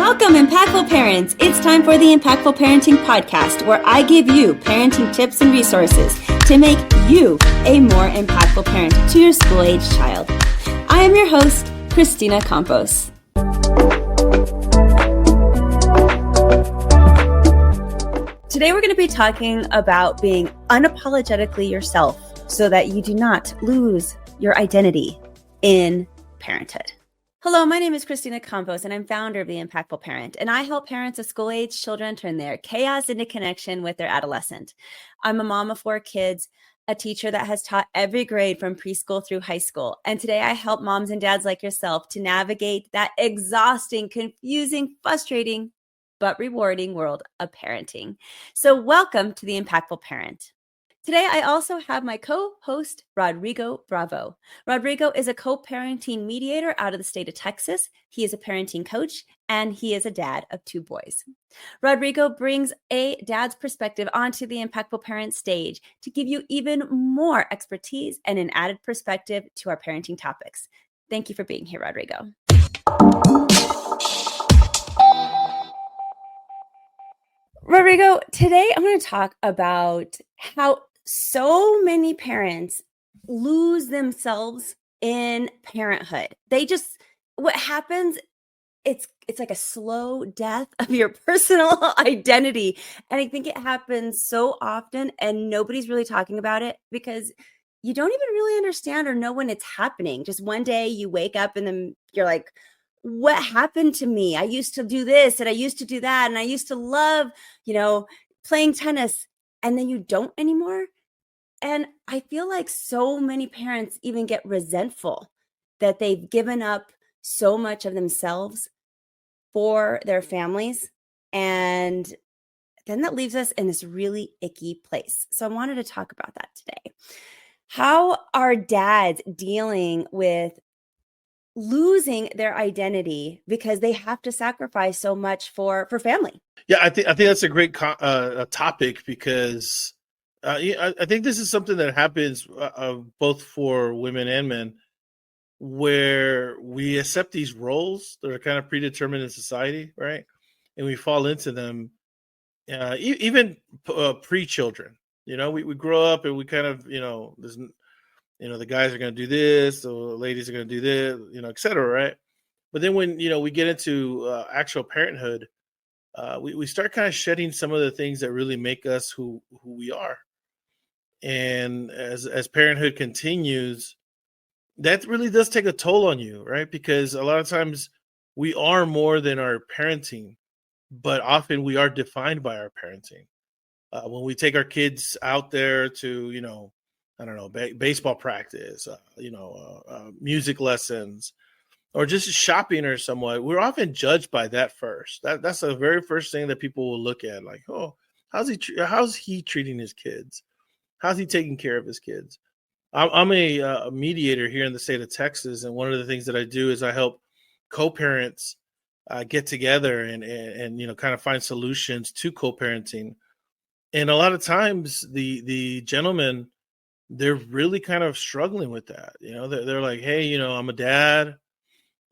Welcome, Impactful Parents. It's time for the Impactful Parenting Podcast, where I give you parenting tips and resources to make you a more impactful parent to your school-age child. I am your host, Christina Campos. Today, we're going to be talking about being unapologetically yourself so that you do not lose your identity in parenthood. Hello, my name is Christina Campos, and I'm founder of The Impactful Parent, and I help parents of school-age children turn their chaos into connection with their adolescent. I'm a mom of 4 kids, a teacher that has taught every grade from preschool through high school, and today I help moms and dads like yourself to navigate that exhausting, confusing, frustrating, but rewarding world of parenting. So welcome to The Impactful Parent. Today, I also have my co-host, Rodrigo Bravo. Rodrigo is a co-parenting mediator out of the state of Texas. He is a parenting coach, and he is a dad of 2 boys. Rodrigo brings a dad's perspective onto the Impactful Parent stage to give you even more expertise and an added perspective to our parenting topics. Thank you for being here, Rodrigo. Rodrigo, today I'm going to talk about how so many parents lose themselves in parenthood. What happens, it's like a slow death of your personal identity. And I think it happens so often and nobody's really talking about it because you don't even really understand or know when it's happening. Just one day you wake up and then you're like, what happened to me? I used to do this and I used to do that. And I used to love, playing tennis, and then you don't anymore. And I feel like so many parents even get resentful that they've given up so much of themselves for their families. And then that leaves us in this really icky place. So I wanted to talk about that today. How are dads dealing with losing their identity because they have to sacrifice so much for family? Yeah, I think that's a great topic because I think this is something that happens both for women and men, where we accept these roles that are kind of predetermined in society, right? And we fall into them, even pre-children. We grow up and we kind of, there's, the guys are going to do this, the ladies are going to do this, et cetera, right? But then when, we get into actual parenthood, we start kind of shedding some of the things that really make us who we are. And as parenthood continues, that really does take a toll on you, right? Because a lot of times we are more than our parenting, but often we are defined by our parenting. When we take our kids out there to, baseball practice, music lessons, or just shopping or somewhat, we're often judged by that first. That's the very first thing that people will look at, like, oh, how's he treating his kids? How's he taking care of his kids? I'm a mediator here in the state of Texas, and one of the things that I do is I help co-parents get together and kind of find solutions to co-parenting. And a lot of times the gentlemen, they're really kind of struggling with that. They're like, hey, I'm a dad.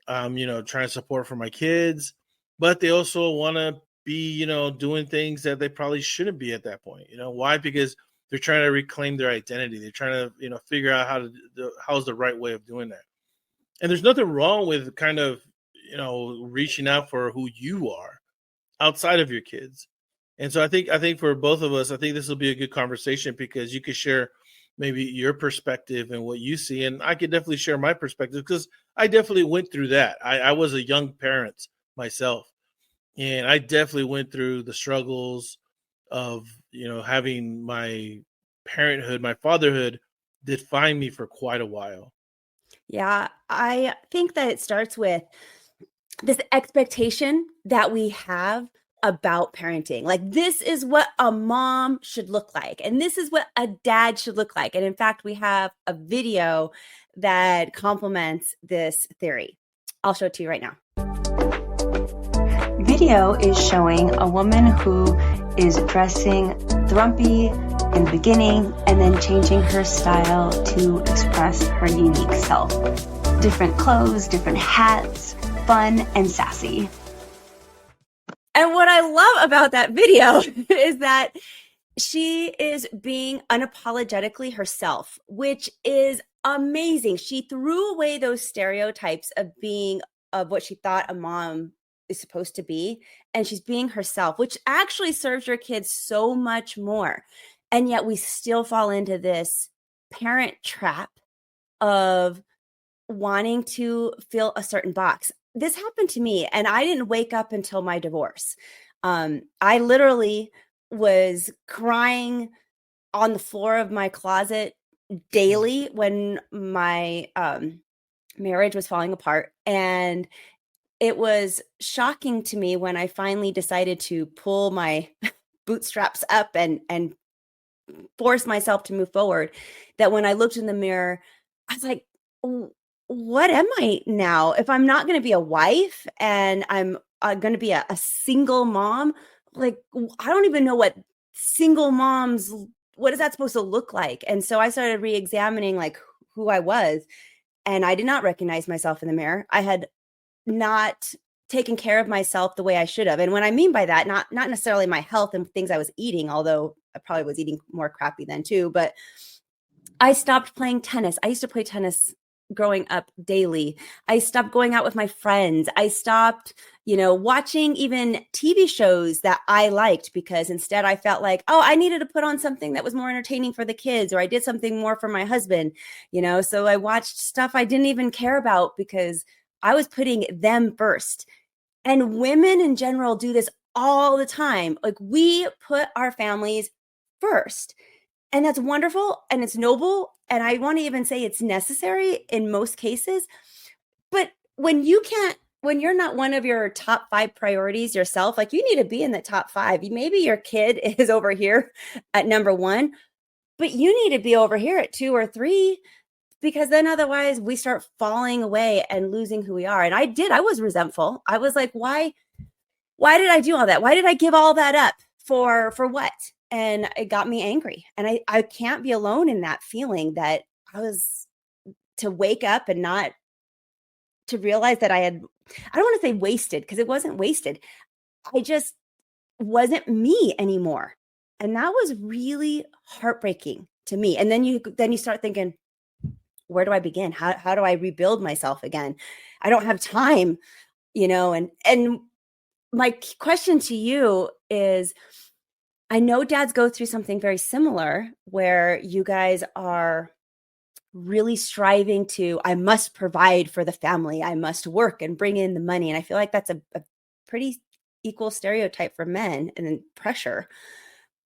I'm, trying to support for my kids, but they also want to be, doing things that they probably shouldn't be at that point. Why? Because they're trying to reclaim their identity. They're trying to, figure out how's the right way of doing that. And there's nothing wrong with kind of, reaching out for who you are outside of your kids. And so I think for both of us, I think this will be a good conversation because you could share maybe your perspective and what you see. And I could definitely share my perspective because I definitely went through that. I was a young parent myself, and I definitely went through the struggles of, having my parenthood, my fatherhood define me for quite a while. Yeah, I think that it starts with this expectation that we have about parenting. Like, this is what a mom should look like, and this is what a dad should look like. And in fact, we have a video that complements this theory. I'll show it to you right now. Video is showing a woman who is dressing thrumpy in the beginning and then changing her style to express her unique self. Different clothes, different hats, fun and sassy. And what I love about that video is that she is being unapologetically herself, which is amazing. She threw away those stereotypes of what she thought a mom is supposed to be, and she's being herself, which actually serves your kids so much more. And yet we still fall into this parent trap of wanting to fill a certain box. This happened to me, and I didn't wake up until my divorce. I literally was crying on the floor of my closet daily when my marriage was falling apart. And it was shocking to me when I finally decided to pull my bootstraps up and force myself to move forward, that when I looked in the mirror, I was like, what am I now? If I'm not going to be a wife and I'm going to be a single mom, like, I don't even know what single moms, what is that supposed to look like? And so I started re-examining like who I was, and I did not recognize myself in the mirror. I had not taken care of myself the way I should have. And what I mean by that, not necessarily my health and things I was eating, although I probably was eating more crappy then too, but I stopped playing tennis. I used to play tennis growing up daily. I stopped going out with my friends. I stopped, watching even TV shows that I liked, because instead I felt like, oh, I needed to put on something that was more entertaining for the kids, or I did something more for my husband, so I watched stuff I didn't even care about because I was putting them first. And women in general do this all the time. Like, we put our families first. And that's wonderful, and it's noble, and I want to even say it's necessary in most cases. But when you're not one of your top 5 priorities yourself, like, you need to be in the top 5. Maybe your kid is over here at number 1, but you need to be over here at 2 or 3, because then otherwise we start falling away and losing who we are. And I was resentful. I was like, why did I do all that? Why did I give all that up for what? And it got me angry. And I can't be alone in that feeling, that I was to wake up and not to realize that I don't want to say wasted, because it wasn't wasted. I just wasn't me anymore. And that was really heartbreaking to me. And then you start thinking, where do I begin? How do I rebuild myself again? I don't have time, and my question to you is, I know dads go through something very similar, where you guys are really striving to, I must provide for the family. I must work and bring in the money. And I feel like that's a pretty equal stereotype for men, and then pressure.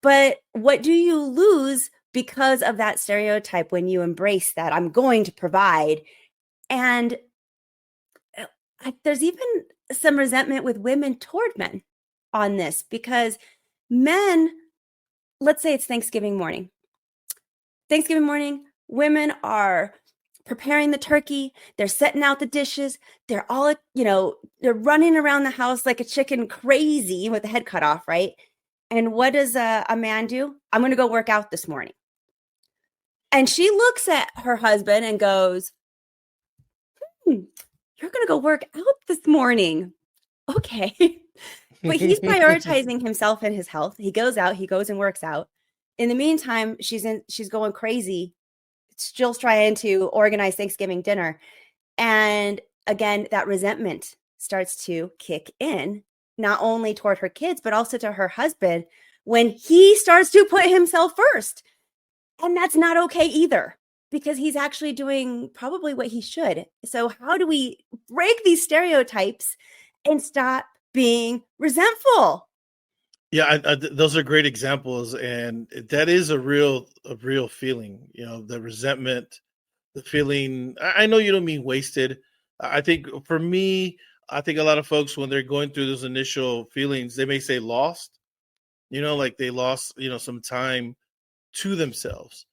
But what do you lose because of that stereotype when you embrace that I'm going to provide? And there's even some resentment with women toward men on this, because men, let's say it's Thanksgiving morning. Women are preparing the turkey. They're setting out the dishes. They're all, they're running around the house like a chicken, crazy, with the head cut off, right? And what does a man do? I'm going to go work out this morning. And she looks at her husband and goes, you're going to go work out this morning. Okay. But he's prioritizing himself and his health. He goes and works out. In the meantime, she's going crazy, still trying to organize Thanksgiving dinner. And again, that resentment starts to kick in, not only toward her kids, but also to her husband, when he starts to put himself first. And that's not okay either, because he's actually doing probably what he should. So how do we break these stereotypes and stop being resentful? Yeah, those are great examples, and that is a real feeling. The resentment, the feeling. I know you don't mean wasted. I think for me, I think a lot of folks, when they're going through those initial feelings, they may say lost. Like they lost, some time to themselves.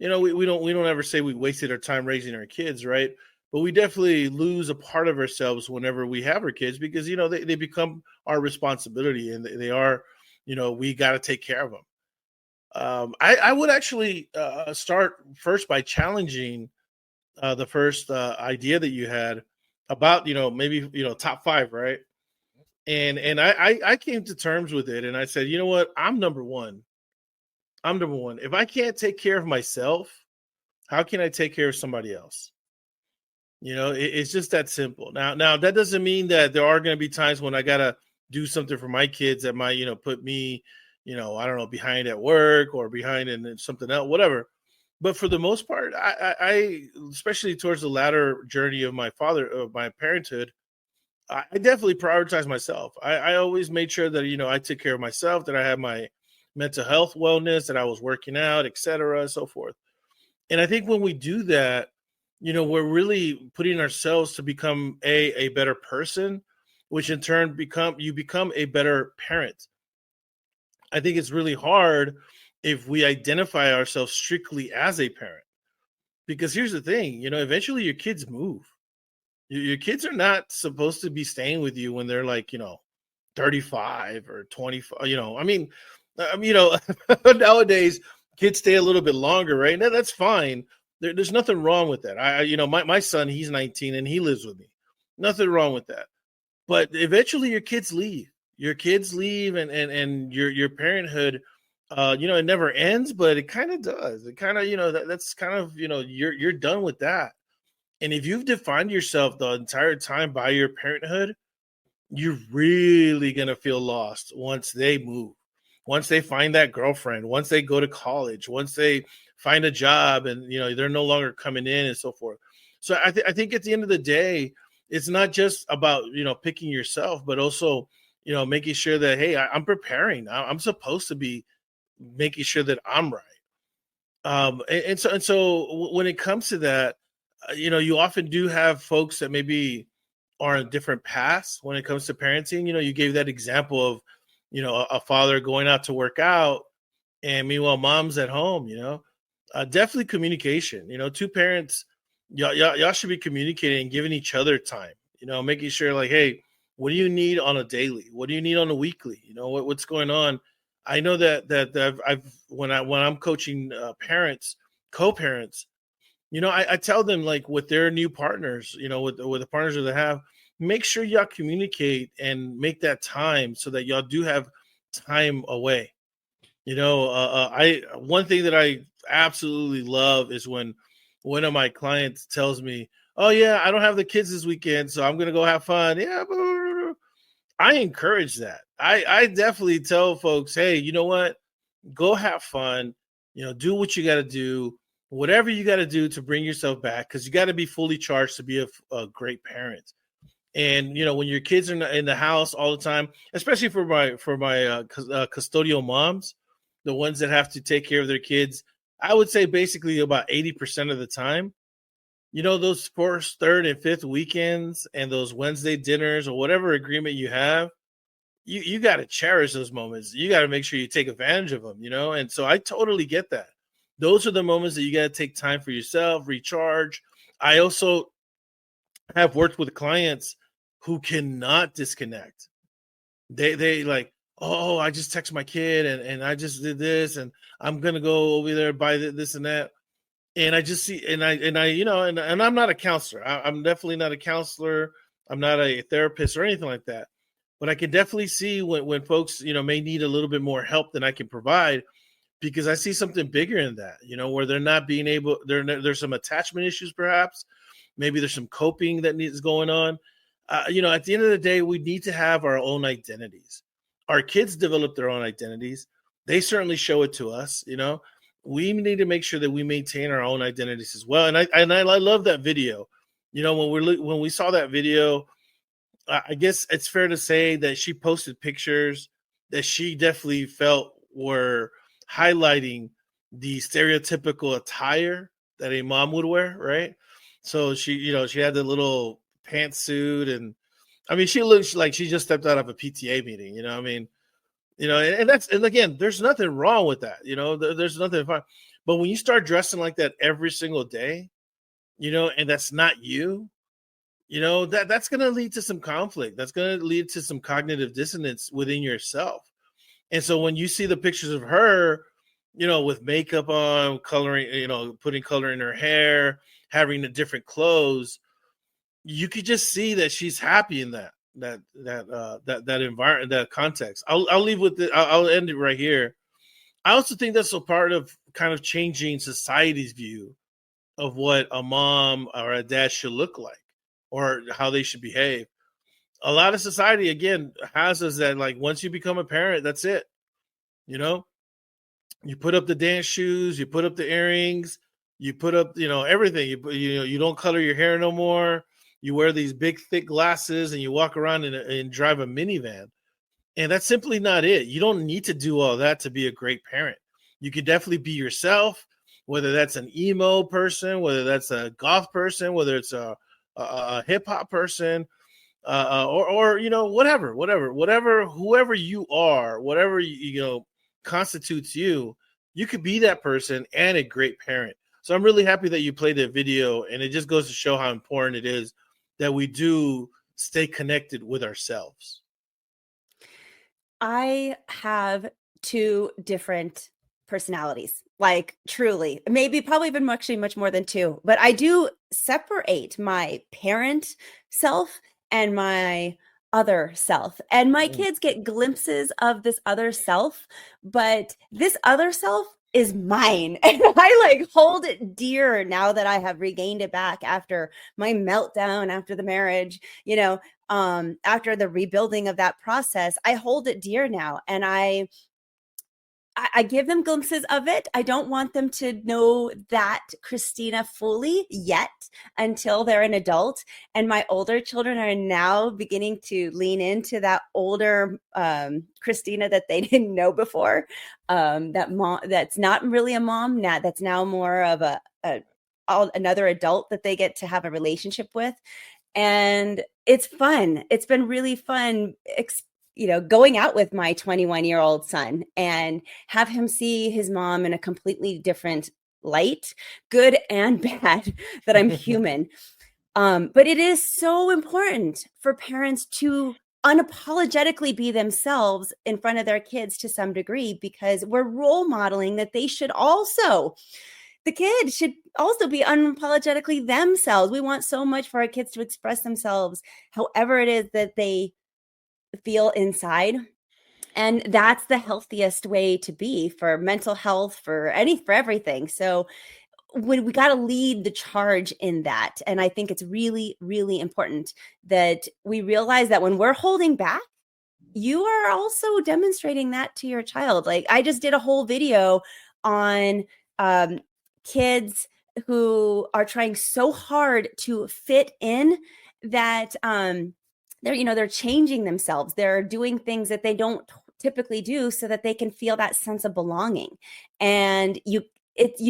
We don't ever say we wasted our time raising our kids, right? But we definitely lose a part of ourselves whenever we have our kids, because they become our responsibility, and they are, we got to take care of them. I would actually start first by challenging the first idea that you had about maybe top 5, right? And I came to terms with it, and I said, you know what? I'm number one. I'm number one. If I can't take care of myself, how can I take care of somebody else? It's just that simple. Now that doesn't mean that there are going to be times when I gotta do something for my kids that might, put me, I don't know, behind at work or behind in something else, whatever. But for the most part, I especially towards the latter journey of my parenthood, I definitely prioritize myself. I always made sure that I took care of myself, that I had my mental health wellness, that I was working out, etc., and so forth. And I think when we do that, we're really putting ourselves to become a better person, which in turn become a better parent. I think it's really hard if we identify ourselves strictly as a parent, because here's the thing, eventually your kids move. Your kids are not supposed to be staying with you when they're like, 35 or 25, nowadays kids stay a little bit longer, right? Now that's fine. There's nothing wrong with that. My son, he's 19 and he lives with me. Nothing wrong with that. But eventually your kids leave. Your kids leave, and your parenthood, it never ends, but it kind of does. It kind of, that's kind of, you're done with that. And if you've defined yourself the entire time by your parenthood, you're really going to feel lost once they move, once they find that girlfriend, once they go to college, once they find a job and, they're no longer coming in and so forth. So I think at the end of the day, it's not just about, picking yourself, but also, making sure that, hey, I'm preparing. I'm supposed to be making sure that I'm right. And so when it comes to that, you often do have folks that maybe are on different paths when it comes to parenting. You gave that example of, a father going out to work out, and meanwhile mom's at home. Definitely communication. Two parents, y'all should be communicating and giving each other time. Making sure like, hey, what do you need on a daily? What do you need on a weekly? What's going on? I know that I've when I'm coaching parents, co-parents, I tell them, like, with their new partners, with the partners that they have, make sure y'all communicate and make that time so that y'all do have time away. I one thing that I absolutely love is when one of my clients tells me, "Oh yeah, I don't have the kids this weekend, so I'm gonna go have fun." Yeah, blah, blah, blah. I encourage that. I definitely tell folks, hey, you know what? Go have fun. Do what you got to do, whatever you got to do to bring yourself back, because you got to be fully charged to be a great parent. And when your kids are in the house all the time, especially for my custodial moms, the ones that have to take care of their kids, I would say basically about 80% of the time, those first, third, and fifth weekends and those Wednesday dinners or whatever agreement you have, you got to cherish those moments. You got to make sure you take advantage of them, and so I totally get that. Those are the moments that you got to take time for yourself, recharge. I also have worked with clients who cannot disconnect. They like, oh, I just text my kid and I just did this and I'm gonna go over there buy this and that. And I just see and I and I'm not a counselor. I'm definitely not a counselor. I'm not a therapist or anything like that. But I can definitely see when folks, may need a little bit more help than I can provide, because I see something bigger in that, where they're not being able, there's some attachment issues, perhaps. Maybe there's some coping that needs going on. At the end of the day, we need to have our own identities. Our kids develop their own identities. They certainly show it to us. We need to make sure that we maintain our own identities as well. And I love that video. When we saw that video, I guess it's fair to say that she posted pictures that she definitely felt were highlighting the stereotypical attire that a mom would wear, right? So she had the little pantsuit, and I mean, she looks like she just stepped out of a PTA meeting. And again, there's nothing wrong with that. There's nothing fine. But when you start dressing like that every single day, and that's not you, that's going to lead to some conflict. That's going to lead to some cognitive dissonance within yourself. And so when you see the pictures of her, with makeup on, coloring, putting color in her hair, having the different clothes, you could just see that she's happy in that. that environment, that context. I'll leave with it. I'll end it right here. I also think that's a part of kind of changing society's view of what a mom or a dad should look like or how they should behave. A lot of society, again, has us that like once you become a parent, that's it. You know, you put up the dance shoes, you put up the earrings, you put up, everything. You don't color your hair no more. You wear these big thick glasses and you walk around and drive a minivan. And that's simply not it. You don't need to do all that to be a great parent. You could definitely be yourself, whether that's an emo person, whether that's a goth person, whether it's a hip hop person, or whatever, whoever you are, whatever constitutes you. You could be that person and a great parent. So I'm really happy that you played that video, and it just goes to show how important it is that we do stay connected with ourselves. I have two different personalities, like truly, maybe probably even actually much more than two, but I do separate my parent self and my other self. And my kids get glimpses of this other self, but this other self is mine. And I like hold it dear now that I have regained it back after my meltdown, after the marriage, after the rebuilding of that process. I hold it dear now, and I give them glimpses of it. I don't want them to know that Christina fully yet until they're an adult. And my older children are now beginning to lean into that older Christina that they didn't know before. That mom that's not really a mom, that's now more of another adult that they get to have a relationship with. And it's fun. It's been really fun going out with my 21-year-old son and have him see his mom in a completely different light, good and bad, that I'm human. But it is so important for parents to unapologetically be themselves in front of their kids to some degree, because we're role modeling that the kids should also be unapologetically themselves. We want so much for our kids to express themselves however it is that they feel inside. And that's the healthiest way to be for mental health, for everything. So we got to lead the charge in that. And I think it's really, really important that we realize that when we're holding back, you are also demonstrating that to your child. Like I just did a whole video on kids who are trying so hard to fit in that they're changing themselves. They're doing things that they don't typically do so that they can feel that sense of belonging. And you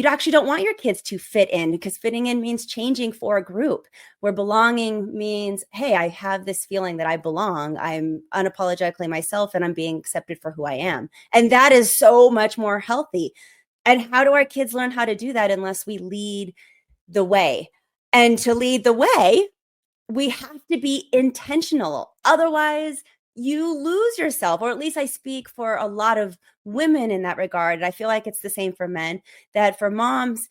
actually don't want your kids to fit in, because fitting in means changing for a group, where belonging means, hey, I have this feeling that I belong. I'm unapologetically myself and I'm being accepted for who I am. And that is so much more healthy. And how do our kids learn how to do that unless we lead the way? And to lead the way, we have to be intentional. Otherwise, you lose yourself, or at least I speak for a lot of women in that regard. And I feel like it's the same for men, that for moms,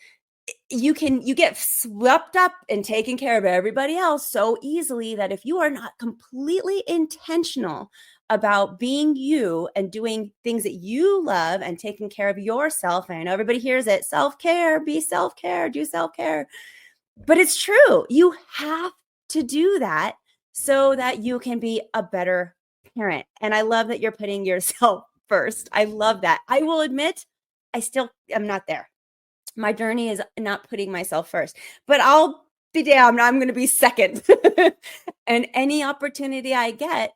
you get swept up in taking care of everybody else so easily that if you are not completely intentional about being you and doing things that you love and taking care of yourself, and I know everybody hears it, self-care, be self-care, do self-care, but it's true. You have to do that so that you can be a better parent. And I love that you're putting yourself first. I love that. I will admit, I still am not there. My journey is not putting myself first, but I'll be damned, I'm going to be second. And any opportunity I get,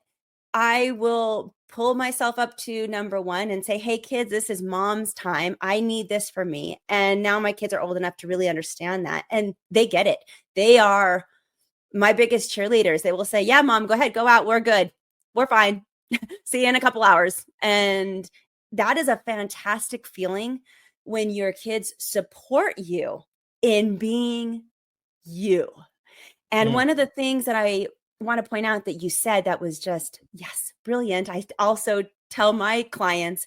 I will pull myself up to number one and say, hey, kids, this is mom's time. I need this for me. And now my kids are old enough to really understand that. And they get it. They are my biggest cheerleaders. They will say, yeah, mom, go ahead, go out. We're good. We're fine. See you in a couple hours. And that is a fantastic feeling when your kids support you in being you. And one of the things that I want to point out that you said that was just, yes, brilliant. I also tell my clients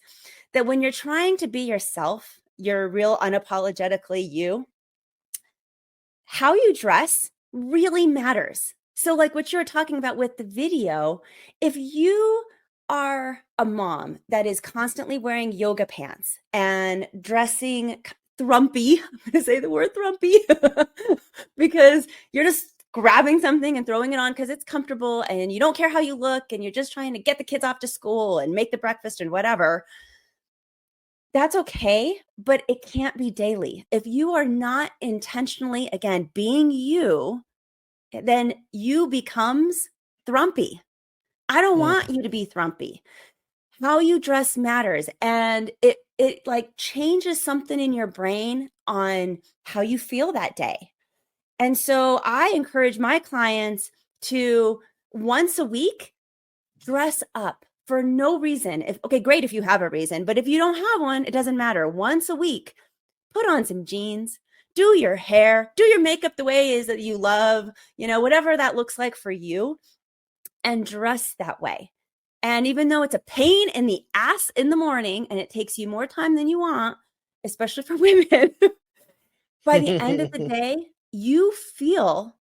that when you're trying to be yourself, you're real unapologetically you, how you dress really matters. So like what you were talking about with the video, if you are a mom that is constantly wearing yoga pants and dressing thrumpy, I'm going to say the word thrumpy, because you're just grabbing something and throwing it on because it's comfortable and you don't care how you look and you're just trying to get the kids off to school and make the breakfast and whatever, that's okay, but it can't be daily. If you are not intentionally, again, being you, then you becomes thrumpy. I don't want you to be thrumpy. How you dress matters, and it like changes something in your brain on how you feel that day. And so I encourage my clients to once a week dress up for no reason. If okay, great if you have a reason, but if you don't have one, it doesn't matter. Once a week, put on some jeans, do your hair, do your makeup the way is that you love, whatever that looks like for you, and dress that way. And even though it's a pain in the ass in the morning and it takes you more time than you want, especially for women, by the end of the day, you feel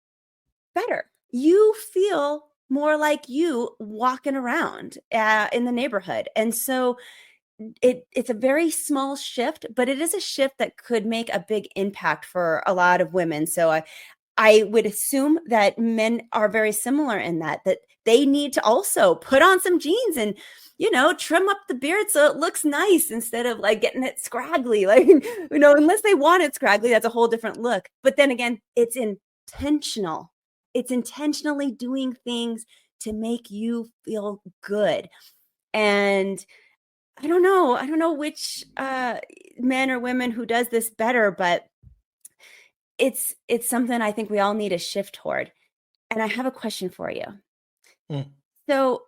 better. You feel more like you walking around in the neighborhood. And so it's a very small shift, but it is a shift that could make a big impact for a lot of women. So I would assume that men are very similar in that they need to also put on some jeans and, trim up the beard so it looks nice instead of like getting it scraggly. Like, unless they want it scraggly, that's a whole different look. But then again, it's intentional. It's intentionally doing things to make you feel good. And I don't know which men or women who does this better, but it's something I think we all need to shift toward. And I have a question for you. So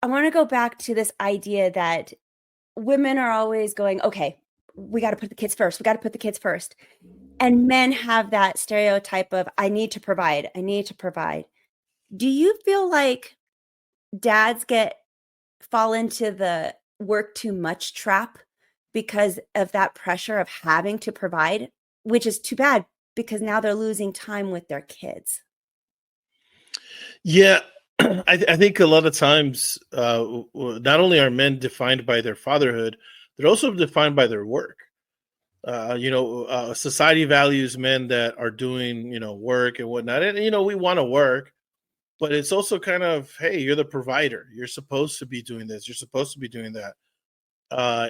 I want to go back to this idea that women are always going, okay, we got to put the kids first. We got to put the kids first. And men have that stereotype of, I need to provide. I need to provide. Do you feel like dads fall into the work too much trap because of that pressure of having to provide, which is too bad because now they're losing time with their kids? Yeah, I think a lot of times, not only are men defined by their fatherhood, they're also defined by their work. Society values men that are doing, work and whatnot. And, we want to work, but it's also kind of, hey, you're the provider. You're supposed to be doing this. You're supposed to be doing that.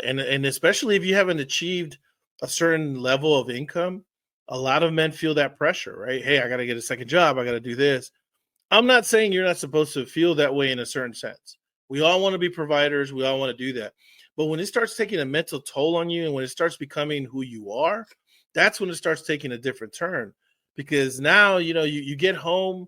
And especially if you haven't achieved a certain level of income, a lot of men feel that pressure, right? Hey, I got to get a second job. I got to do this. I'm not saying you're not supposed to feel that way in a certain sense. We all want to be providers. We all want to do that. But when it starts taking a mental toll on you and when it starts becoming who you are, that's when it starts taking a different turn. Because now, you get home,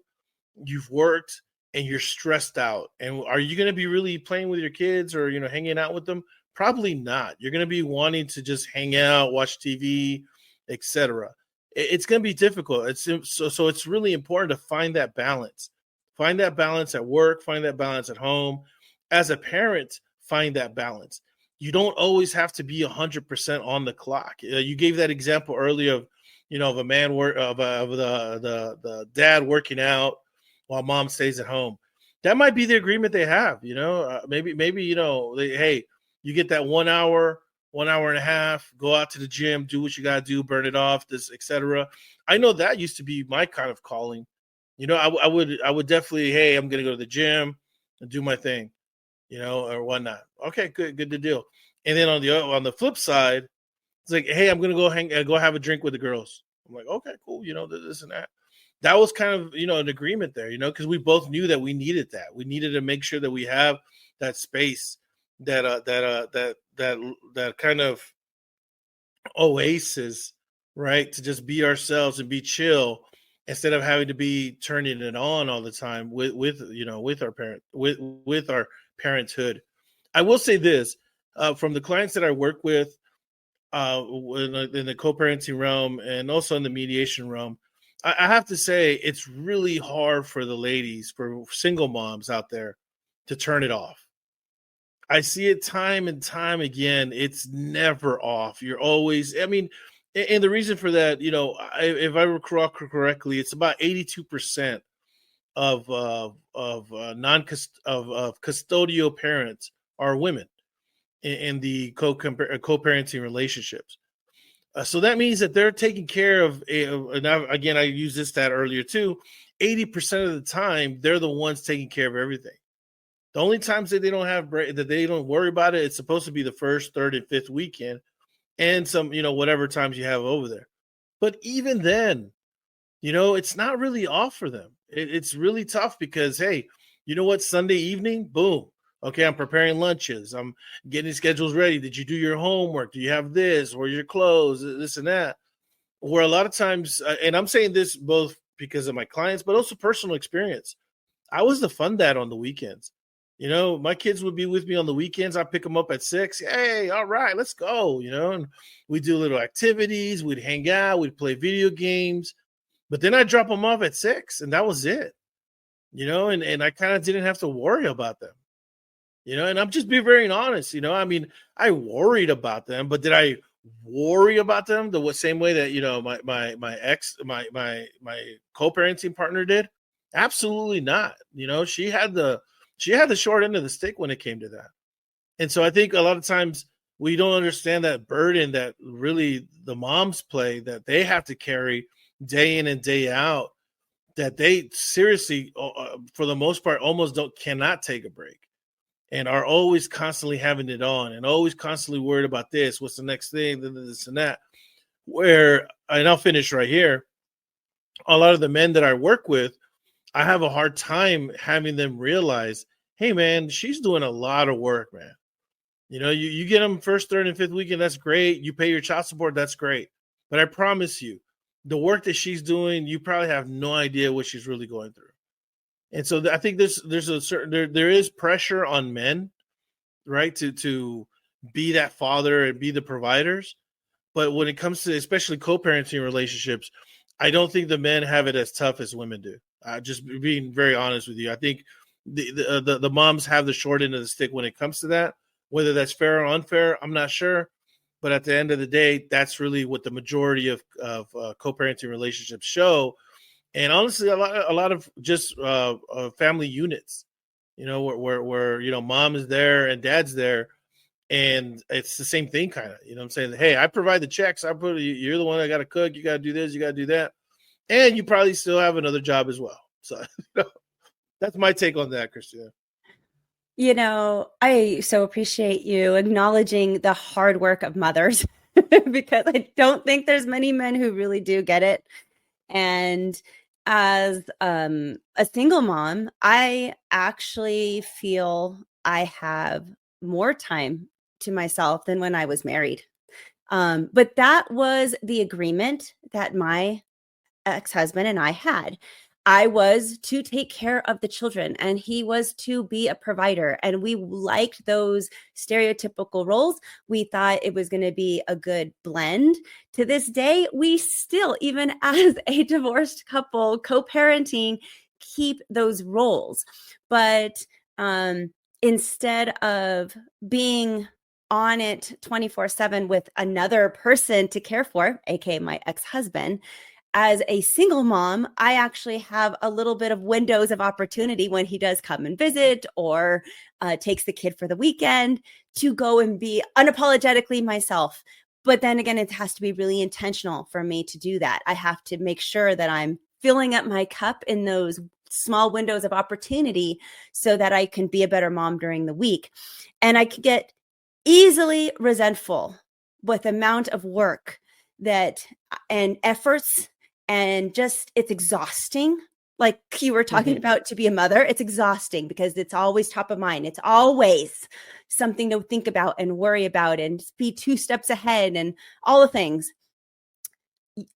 you've worked, and you're stressed out. And are you going to be really playing with your kids or, hanging out with them? Probably not. You're going to be wanting to just hang out, watch TV, etc. It's going to be difficult. So it's really important to find that balance. Find that balance at work, find that balance at home. As a parent, find that balance. You don't always have to be 100% on the clock. You gave that example earlier of a man of the dad working out while mom stays at home. That might be the agreement they have. Maybe hey, you get that 1 hour, 1 hour and a half, go out to the gym, do what you got to do, burn it off, this, etc. I know that used to be my kind of calling. I would definitely, hey, I'm going to go to the gym and do my thing, or whatnot. Okay, good to deal. And then on the flip side, it's like, hey, I'm going to go have a drink with the girls. I'm like, okay, cool. This and that. That was kind of, an agreement there, because we both knew that we needed that. We needed to make sure that we have that space, that kind of oasis, right? To just be ourselves and be chill instead of having to be turning it on all the time with our parenthood. I will say this, from the clients that I work with, in the co-parenting realm and also in the mediation realm, I have to say it's really hard for the ladies, for single moms out there, to turn it off. I see it time and time again. It's never off. You're always, and the reason for that, if I recall correctly, it's about 82% of custodial parents are women in the co-parenting relationships. So that means that they're taking care of, and again, I used this stat earlier too, 80% of the time, they're the ones taking care of everything. The only times that they don't have that they don't worry about it, it's supposed to be the first, third, and fifth weekend, and some, whatever times you have over there. But even then, it's not really off for them. It's really tough because, hey, you know what? Sunday evening, boom. Okay, I'm preparing lunches. I'm getting schedules ready. Did you do your homework? Do you have this? Or your clothes? This and that. Where a lot of times, and I'm saying this both because of my clients, but also personal experience. I was the fun dad on the weekends. My kids would be with me on the weekends. I pick them up at 6. Hey, all right, let's go. And we do little activities. We'd hang out. We'd play video games. But then I drop them off at 6, and that was it. And I kind of didn't have to worry about them. And I'm just being very honest. I mean, I worried about them, but did I worry about them the same way that my co-parenting partner did? Absolutely not. She had the short end of the stick when it came to that. And so I think a lot of times we don't understand that burden that really the moms play, that they have to carry day in and day out, that they seriously, for the most part, almost cannot take a break, and are always constantly having it on, and always constantly worried about this, what's the next thing, this and that. And I'll finish right here. A lot of the men that I work with, I have a hard time having them realize, hey, man, she's doing a lot of work, man. You get them first, third, and fifth weekend, that's great. You pay your child support, that's great. But I promise you, the work that she's doing, you probably have no idea what she's really going through. And so I think there's a certain, there is pressure on men, right, to be that father and be the providers. But when it comes to especially co-parenting relationships, I don't think the men have it as tough as women do. Just being very honest with you, I think the moms have the short end of the stick when it comes to that. Whether that's fair or unfair, I'm not sure. But at the end of the day, that's really what the majority of co-parenting relationships show. And honestly, a lot of just family units, where mom is there and dad's there, and it's the same thing, kind of. I'm saying, hey, I provide the checks. You're the one that got to cook. You got to do this. You got to do that, and you probably still have another job as well. So that's my take on that, Christina. I so appreciate you acknowledging the hard work of mothers because I don't think there's many men who really do get it. And as a single mom, I actually feel I have more time to myself than when I was married. But that was the agreement that my ex-husband and I had. I was to take care of the children and he was to be a provider. And we liked those stereotypical roles. We thought it was going to be a good blend. To this day, we still, even as a divorced couple, co-parenting, keep those roles. But instead of being on it 24/7 with another person to care for, aka my ex-husband, as a single mom, I actually have a little bit of windows of opportunity when he does come and visit or takes the kid for the weekend to go and be unapologetically myself. But then again, it has to be really intentional for me to do that. I have to make sure that I'm filling up my cup in those small windows of opportunity so that I can be a better mom during the week. And I can get easily resentful with the amount of work and efforts. And just, it's exhausting. Like you were talking about, to be a mother, it's exhausting because it's always top of mind. It's always something to think about and worry about and be 2 steps ahead and all the things.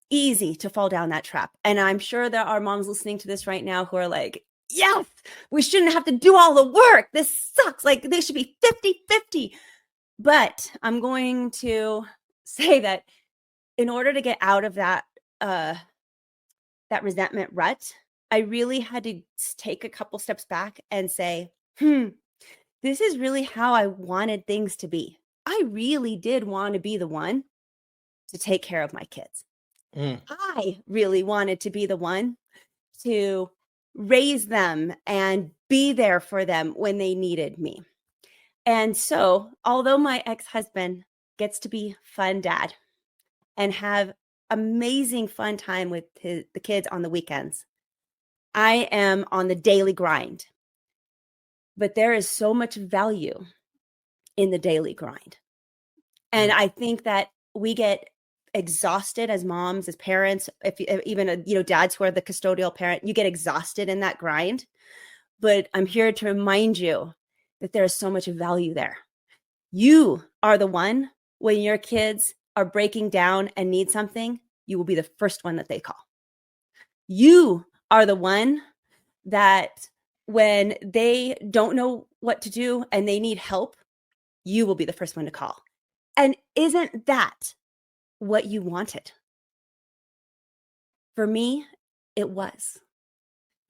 Easy to fall down that trap. And I'm sure there are moms listening to this right now who are like, yes, we shouldn't have to do all the work. This sucks. Like they should be 50-50. But I'm going to say that in order to get out of that resentment rut, I really had to take a couple steps back and say, this is really how I wanted things to be. I really did want to be the one to take care of my kids. I really wanted to be the one to raise them and be there for them when they needed me. And so, although my ex-husband gets to be fun dad and have amazing fun time with the kids on the weekends, I am on the daily grind. But there is so much value in the daily grind. And I think that we get exhausted as moms, as parents, if even dads who are the custodial parent, you get exhausted in that grind. But I'm here to remind you that there is so much value there. You are the one, when your kids are breaking down and need something, you will be the first one that they call. You are the one that when they don't know what to do and they need help, you will be the first one to call. And isn't that what you wanted? For me, it was.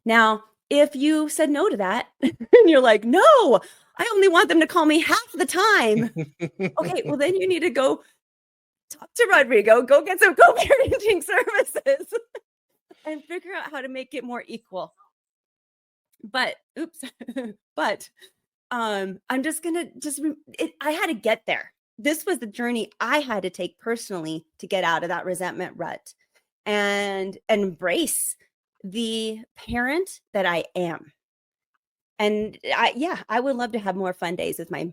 Now, if you said no to that and you're like, no, I only want them to call me half the time. Okay, well, then you need to go talk to Rodrigo, go get some co-parenting services and figure out how to make it more equal. But I'm just gonna I had to get there. This was the journey I had to take personally to get out of that resentment rut and embrace the parent that I am. And I would love to have more fun days with my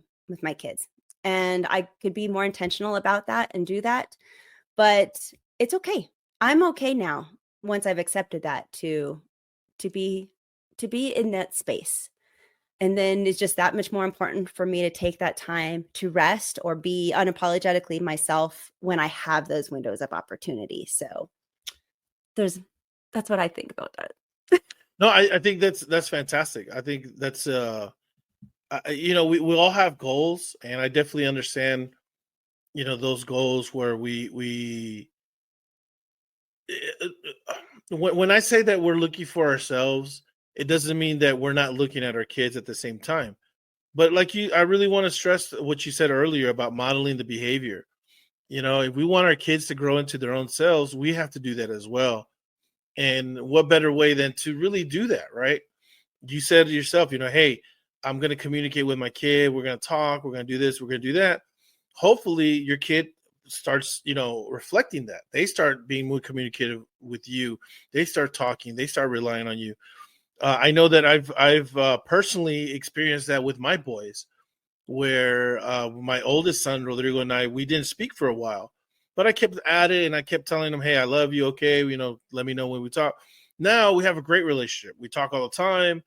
kids, and I could be more intentional about that and do that. But it's okay. I'm okay now once I've accepted that to be in that space. And then it's just that much more important for me to take that time to rest or be unapologetically myself when I have those windows of opportunity. So that's what I think about that. No, I think that's fantastic. I think that's we all have goals, and I definitely understand those goals where we when I say that we're looking for ourselves, it doesn't mean that we're not looking at our kids at the same time. But I really want to stress what you said earlier about modeling the behavior. If we want our kids to grow into their own selves, we have to do that as well. And what better way than to really do that, right? You said to yourself, hey, I'm going to communicate with my kid. We're going to talk. We're going to do this. We're going to do that. Hopefully your kid starts, reflecting that. They start being more communicative with you. They start talking. They start relying on you. I know that I've personally experienced that with my boys, where my oldest son, Rodrigo, and I, we didn't speak for a while, but I kept at it and I kept telling him, hey, I love you. Okay. Let me know when we talk. Now we have a great relationship. We talk all the time.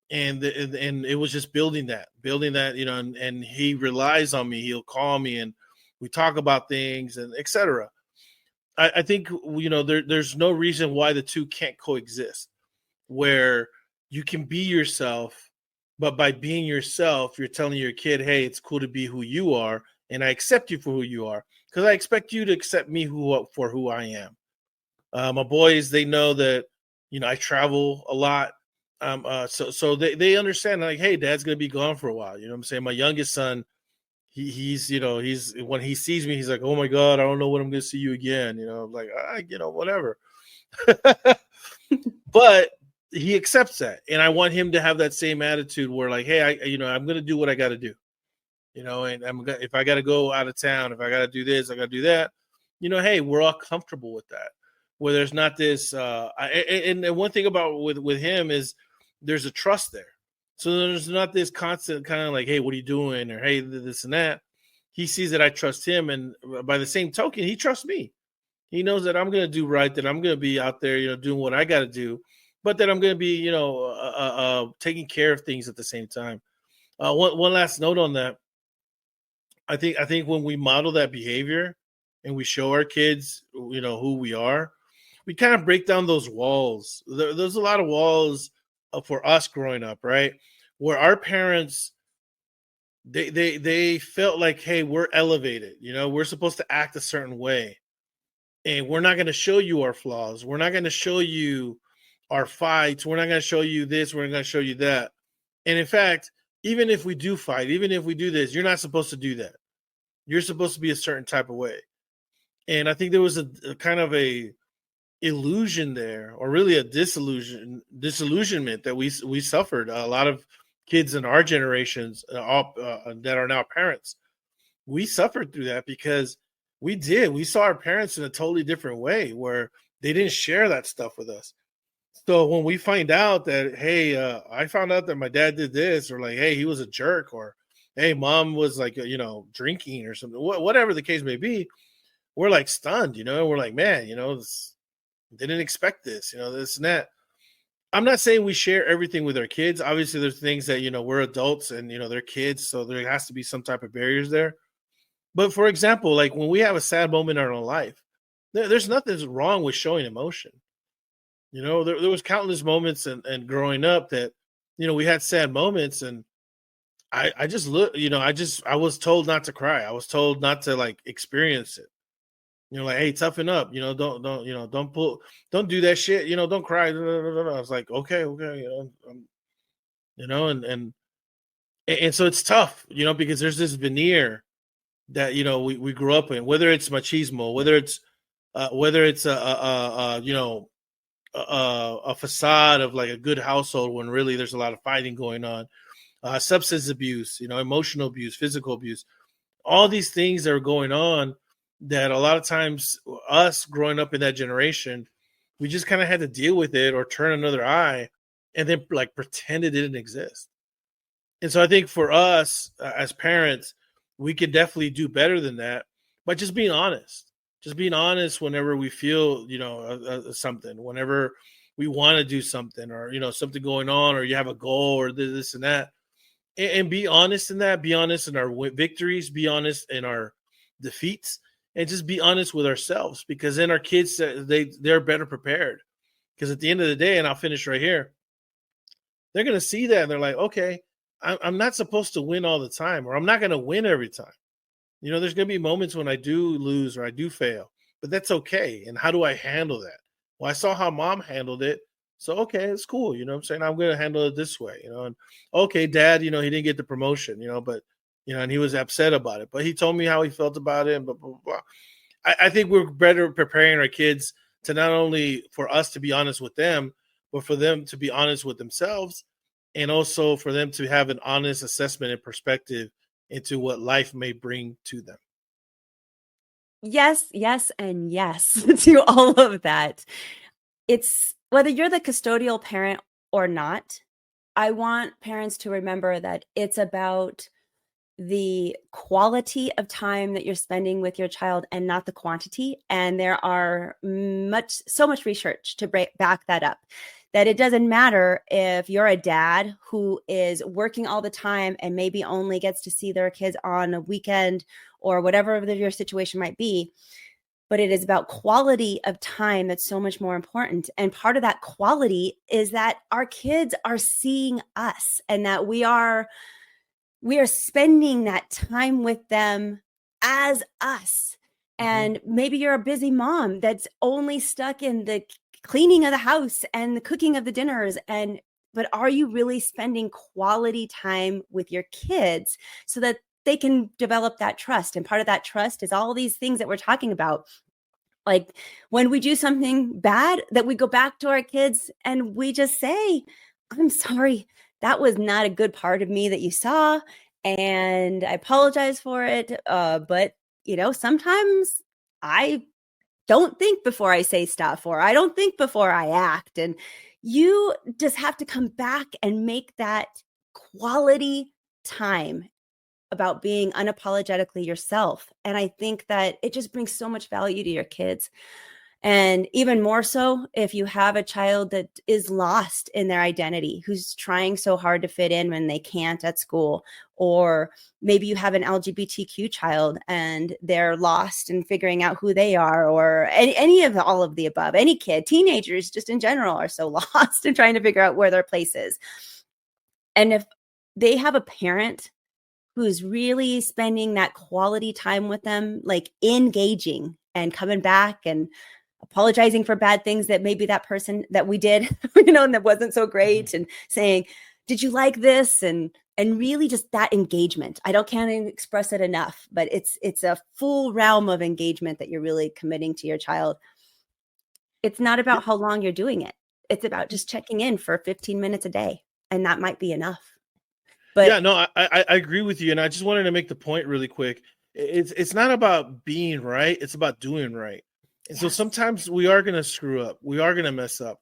And it was just building that, and he relies on me. He'll call me and we talk about things and etc. I think, there's no reason why the two can't coexist, where you can be yourself, but by being yourself, you're telling your kid, hey, it's cool to be who you are, and I accept you for who you are, because I expect you to accept me for who I am. My boys, they know that, I travel a lot. So they understand, like, hey, dad's going to be gone for a while. You know what I'm saying? My youngest son, he's when he sees me, he's like, oh my God, I don't know when I'm going to see you again. Like, whatever. But he accepts that. And I want him to have that same attitude where, like, hey, I'm going to do what I got to do, and if I got to go out of town, if I got to do this, I got to do that, hey, we're all comfortable with that, where there's not this, and one thing about with him is there's a trust there. So there's not this constant kind of like, hey, what are you doing? Or, hey, this and that. He sees that I trust him. And by the same token, he trusts me. He knows that I'm going to do right, that I'm going to be out there, doing what I got to do, but that I'm going to be, taking care of things at the same time. One last note on that. I think when we model that behavior and we show our kids, who we are, we kind of break down those walls. There's a lot of walls for us growing up, right? Where our parents, they felt like, hey, we're elevated, we're supposed to act a certain way. And we're not going to show you our flaws. We're not going to show you our fights. We're not going to show you this. We're not going to show you that. And in fact, even if we do fight, even if we do this, you're not supposed to do that. You're supposed to be a certain type of way. And I think there was a kind of a illusion there, or really a disillusionment that we suffered. A lot of kids in our generations, that are now parents, we suffered through that because we saw our parents in a totally different way, where they didn't share that stuff with us. So when we find out that, hey, I found out that my dad did this, or like, hey, he was a jerk, or hey, mom was like, drinking or something, whatever the case may be, we're like stunned, we're like, man, didn't expect this, this and that. I'm not saying we share everything with our kids. Obviously, there's things that, we're adults and, they're kids. So there has to be some type of barriers there. But for example, like when we have a sad moment in our life, there's nothing wrong with showing emotion. There was countless moments and growing up that, we had sad moments, and I just look, I was told not to cry. I was told not to like experience it. Like, hey, toughen up. Don't do that shit. Don't cry. I was like, okay, and so it's tough, because there's this veneer that we grew up in, whether it's machismo, whether it's a facade of like a good household when really there's a lot of fighting going on, substance abuse, emotional abuse, physical abuse, all these things that are going on, that a lot of times us growing up in that generation, we just kind of had to deal with it or turn another eye and then like pretend it didn't exist. And so I think for us as parents, we could definitely do better than that by just being honest. Just being honest whenever we feel, something, whenever we want to do something, or, something going on, or you have a goal, or this and that, and be honest in that, be honest in our victories, be honest in our defeats, and just be honest with ourselves, because then our kids, they're better prepared. Because at the end of the day, and I'll finish right here, they're going to see that and they're like, okay, I'm not supposed to win all the time, or I'm not going to win every time. There's going to be moments when I do lose or I do fail, but that's okay. And how do I handle that? Well, I saw how mom handled it. So, okay, it's cool. I'm saying I'm going to handle it this way, and okay, dad, he didn't get the promotion, but, and he was upset about it, but he told me how he felt about it. And blah, blah, blah. I think we're better preparing our kids to not only for us to be honest with them, but for them to be honest with themselves, and also for them to have an honest assessment and perspective into what life may bring to them. Yes, yes, and yes to all of that. It's whether you're the custodial parent or not, I want parents to remember that it's about the quality of time that you're spending with your child and not the quantity. And there are so much research to back that up, that it doesn't matter if you're a dad who is working all the time and maybe only gets to see their kids on a weekend or whatever your situation might be, but it is about quality of time that's so much more important. And part of that quality is that our kids are seeing us, and that we are spending that time with them as us. And maybe you're a busy mom that's only stuck in the cleaning of the house and the cooking of the dinners, but are you really spending quality time with your kids so that they can develop that trust? And part of that trust is all these things that we're talking about. Like when we do something bad, that we go back to our kids and we just say, I'm sorry, that was not a good part of me that you saw, and I apologize for it. But, sometimes I don't think before I say stuff, or I don't think before I act. And you just have to come back and make that quality time about being unapologetically yourself. And I think that it just brings so much value to your kids. And even more so if you have a child that is lost in their identity, who's trying so hard to fit in when they can't at school, or maybe you have an LGBTQ child and they're lost in figuring out who they are, or any of all of the above. Any kid, teenagers just in general are so lost in trying to figure out where their place is. And if they have a parent who's really spending that quality time with them, like engaging and coming back and apologizing for bad things that maybe that person that we did, and that wasn't so great, and saying, did you like this? And really just that engagement. Can't express it enough, but it's a full realm of engagement that you're really committing to your child. It's not about how long you're doing it. It's about just checking in for 15 minutes a day, and that might be enough. But yeah, no, I agree with you, and I just wanted to make the point really quick. It's not about being right; it's about doing right. And so yes, sometimes we are going to screw up, we are going to mess up,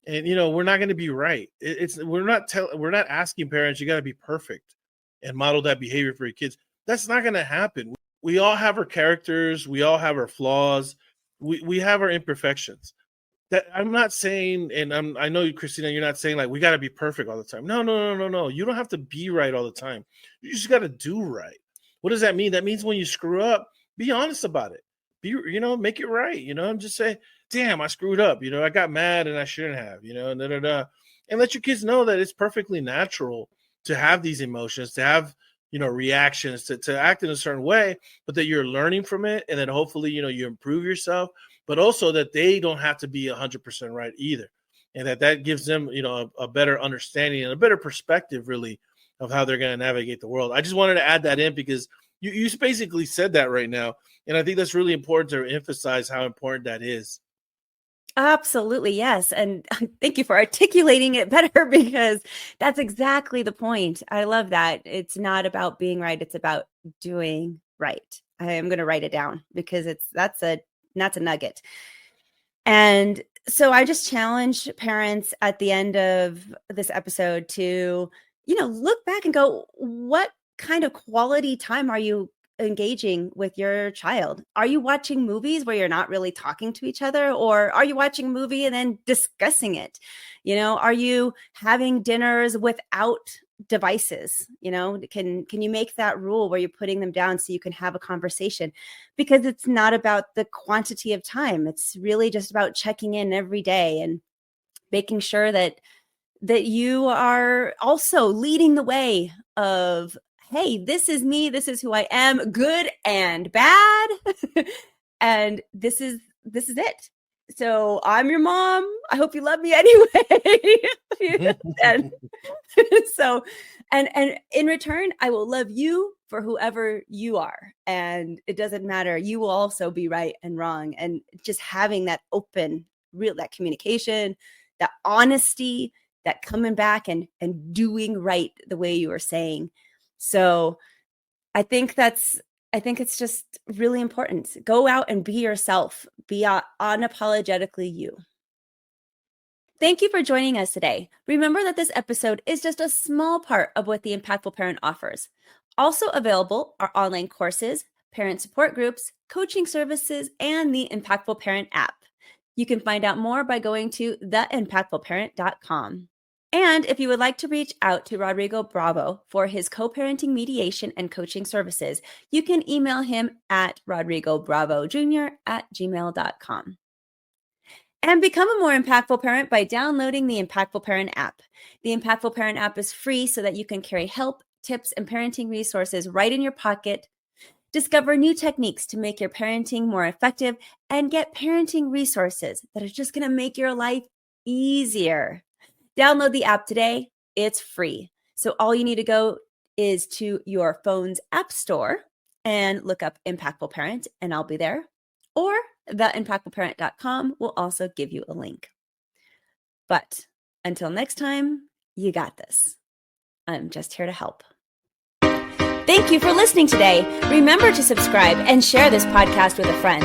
and we're not going to be right. We're not asking parents you got to be perfect and model that behavior for your kids. That's not going to happen. We all have our characters, we all have our flaws, we have our imperfections. That I'm not saying, and I know you, Christina, you're not saying like we got to be perfect all the time. No. You don't have to be right all the time. You just got to do right. What does that mean? That means when you screw up, be honest about it. Make it right. And just say, "Damn, I screwed up. I got mad and I shouldn't have." And let your kids know that it's perfectly natural to have these emotions, to have reactions, to act in a certain way, but that you're learning from it, and then hopefully you improve yourself. But also that they don't have to be 100% right either. And that gives them, a better understanding and a better perspective, really, of how they're going to navigate the world. I just wanted to add that in because you basically said that right now. And I think that's really important to emphasize how important that is. absolutely, yes. And thank you for articulating it better, because that's exactly the point. I love that. It's not about being right. It's about doing right. I am going to write it down because that's a nugget. And so I just challenge parents at the end of this episode to, look back and go, what kind of quality time are you engaging with your child? Are you watching movies where you're not really talking to each other? Or are you watching a movie and then discussing it? Are you having dinners without devices? Can you make that rule where you're putting them down so you can have a conversation? Because it's not about the quantity of time. It's really just about checking in every day and making sure that you are also leading the way of, hey, this is me, this is who I am, good and bad. And this is it. So I'm your mom. I hope you love me anyway. And so, and in return, I will love you for whoever you are. And it doesn't matter. You will also be right and wrong. And just having that open, that communication, that honesty, that coming back and doing right the way you were saying. So I think it's just really important. Go out and be yourself. Be unapologetically you. Thank you for joining us today. Remember that this episode is just a small part of what the Impactful Parent offers. Also available are online courses, parent support groups, coaching services, and the Impactful Parent app. You can find out more by going to theimpactfulparent.com. And if you would like to reach out to Rodrigo Bravo for his co-parenting mediation and coaching services, you can email him at rodrigobravo.jr@gmail.com. And become a more impactful parent by downloading the Impactful Parent app. The Impactful Parent app is free so that you can carry help, tips, and parenting resources right in your pocket. Discover new techniques to make your parenting more effective and get parenting resources that are just going to make your life easier. Download the app today. It's free. So all you need to go is to your phone's app store and look up Impactful Parent, and I'll be there. Or theimpactfulparent.com will also give you a link. But until next time, you got this. I'm just here to help. Thank you for listening today. Remember to subscribe and share this podcast with a friend.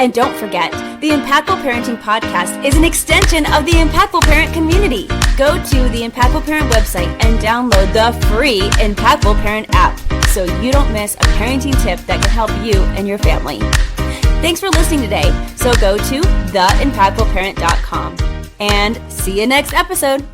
And don't forget, the Impactful Parenting Podcast is an extension of the Impactful Parent community. Go to the Impactful Parent website and download the free Impactful Parent app so you don't miss a parenting tip that can help you and your family. Thanks for listening today. So go to theimpactfulparent.com and see you next episode.